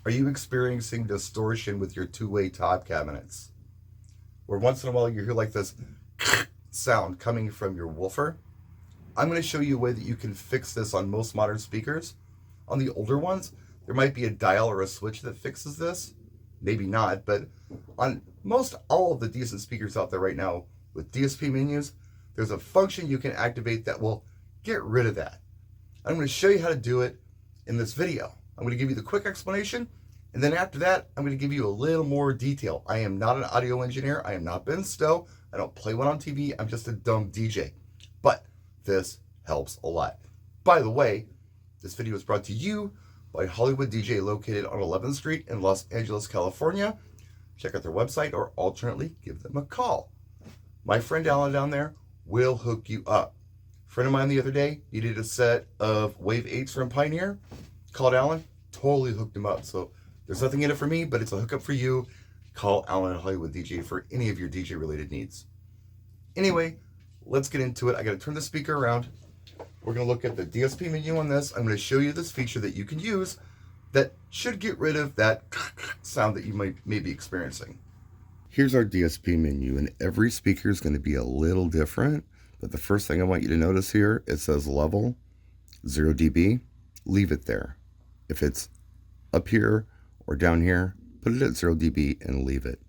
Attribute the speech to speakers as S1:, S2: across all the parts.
S1: Are you experiencing distortion with your two-way top cabinets? Where once in a while you hear like this sound coming from your woofer? I'm going to show you a way that you can fix this on most modern speakers. On the older ones, there might be a dial or a switch that fixes this. Maybe not, but on most all of the decent speakers out there right now with DSP menus, there's a function you can activate that will get rid of that. I'm going to show you how to do it in this video. I'm going to give you the quick explanation, and then after that, I'm going to give you a little more detail. I am not an audio engineer. I am not Ben Stowe. I don't play one on TV. I'm just a dumb DJ. But this helps a lot. By the way, this video is brought to you by Hollywood DJ located on 11th Street in Los Angeles, California. Check out their website or alternately give them a call. My friend Alan down there will hook you up. A friend of mine the other day needed a set of Wave 8s from Pioneer. Called Alan, totally hooked him up. So there's nothing in it for me, but it's a hookup for you. Call Alan at Hollywood DJ for any of your DJ related needs. Anyway, let's get into it. I got to turn the speaker around. We're going to look at the DSP menu on this. I'm going to show you this feature that you can use that should get rid of that sound that you may be experiencing. Here's our DSP menu, and every speaker is going to be a little different. But the first thing I want you to notice here, it says level 0 dB. Leave it there. If it's up here or down here, put it at 0 dB and leave it.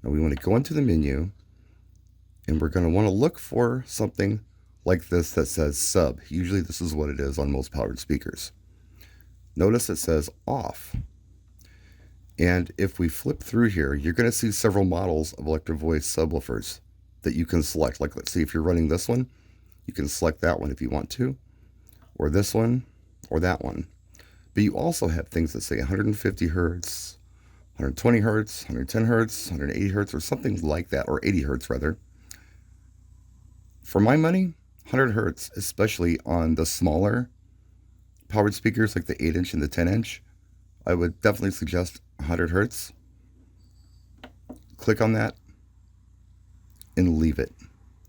S1: Now we want to go into the menu, and we're going to want to look for something like this that says sub. Usually this is what it is on most powered speakers. Notice it says off. And if we flip through here, you're going to see several models of electro voice subwoofers that you can select. Like, let's see, if you're running this one, you can select that one if you want to, or this one, or that one. But you also have things that say 150 hertz, 120 hertz, 110 hertz, 180 hertz, or something like that, or 80 hertz rather. For my money, 100 hertz, especially on the smaller powered speakers like the 8-inch and the 10-inch, I would definitely suggest 100 hertz. Click on that and leave it.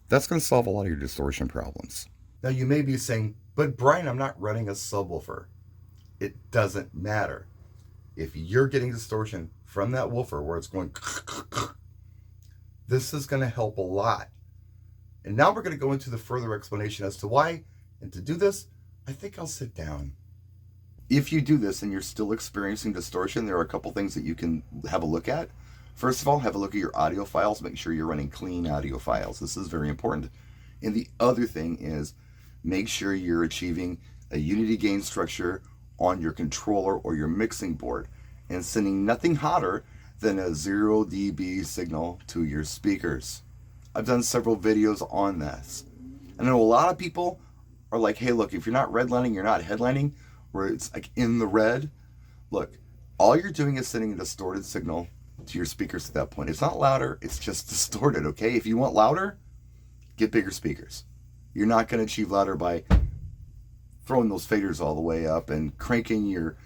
S1: That's going to solve a lot of your distortion problems. Now you may be saying, but Brian, I'm not running a subwoofer. It doesn't matter. If you're getting distortion from that woofer where it's going, this is going to help a lot. And now we're going to go into the further explanation as to why. And to do this, I think I'll sit down. If you do this and you're still experiencing distortion, there are a couple things that you can have a look at. First of all, have a look at your audio files. Make sure you're running clean audio files. This is very important. And the other thing is, make sure you're achieving a unity gain structure on your controller or your mixing board and sending nothing hotter than a 0 dB signal to your speakers. I've done several videos on this. I know a lot of people are like, hey, look, if you're not redlining, you're not headlining, where it's like in the red. Look, all you're doing is sending a distorted signal to your speakers at that point. It's not louder, it's just distorted, okay? If you want louder, get bigger speakers. You're not going to achieve louder by throwing those faders all the way up and cranking your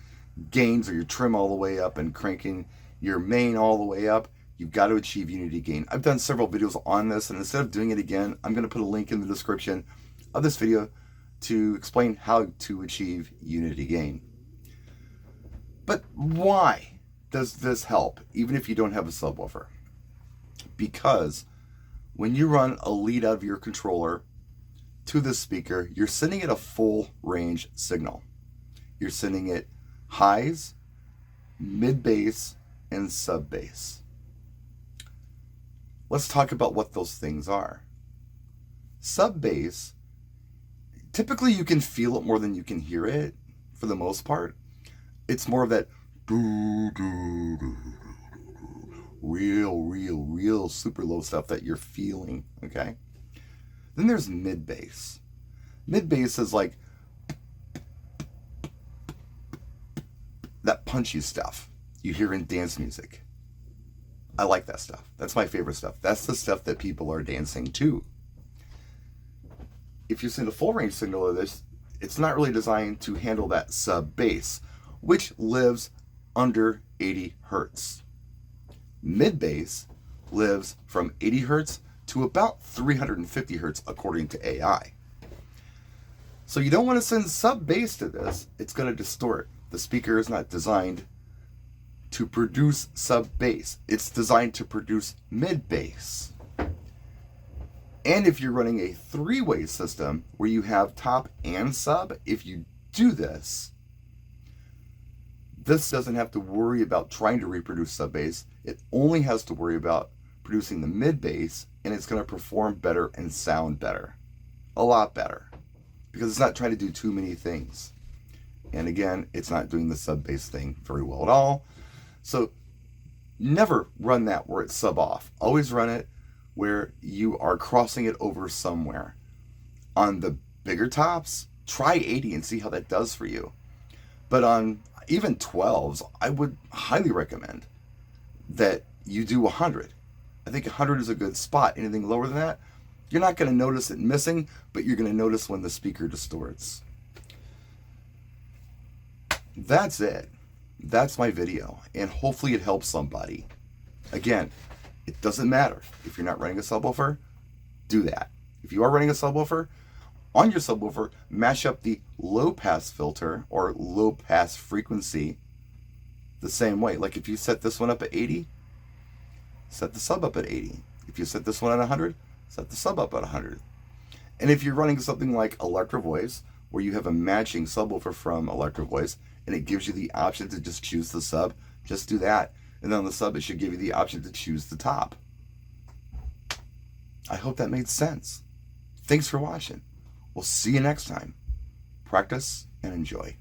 S1: gains or your trim all the way up and cranking your main all the way up. You've got to achieve unity gain. I've done several videos on this, and instead of doing it again, I'm going to put a link in the description of this video to explain how to achieve unity gain. But why does this help, even if you don't have a subwoofer? Because when you run a lead out of your controller to the speaker, you're sending it a full range signal. You're sending it highs, mid bass, and sub bass. Let's talk about what those things are. Sub bass, typically you can feel it more than you can hear it for the most part. It's more of that real super low stuff that you're feeling, okay? Then there's mid bass. Mid bass is like that punchy stuff you hear in dance music. I like that stuff. That's my favorite stuff. That's the stuff that people are dancing to. If you send a full range signal of this, it's not really designed to handle that sub bass, which lives under 80 hertz. Mid bass lives from 80 hertz to about 350 hertz according to AI. So you don't want to send sub bass to this. It's going to distort. The speaker is not designed to produce sub bass. It's designed to produce mid bass. And if you're running a three-way system where you have top and sub, if you do this doesn't have to worry about trying to reproduce sub bass. It only has to worry about producing the mid bass, and it's going to perform better and sound better. A lot better. Because it's not trying to do too many things. And again, it's not doing the sub bass thing very well at all. So never run that where it's sub off. Always run it where you are crossing it over somewhere. On the bigger tops, try 80 and see how that does for you. But on even 12s, I would highly recommend that you do 100. I think 100 is a good spot. Anything lower than that, you're not going to notice it missing, but you're going to notice when the speaker distorts. That's it. That's my video, and hopefully it helps somebody. Again, it doesn't matter if you're not running a subwoofer, do that. If you are running a subwoofer, on your subwoofer, mash up the low pass filter or low pass frequency the same way. Like if you set this one up at 80, set the sub up at 80. If you set this one at 100, set the sub up at 100. And if you're running something like Electro Voice, where you have a matching subwoofer from Electro Voice, and it gives you the option to just choose the sub, just do that. And then on the sub, it should give you the option to choose the top. I hope that made sense. Thanks for watching. We'll see you next time. Practice and enjoy.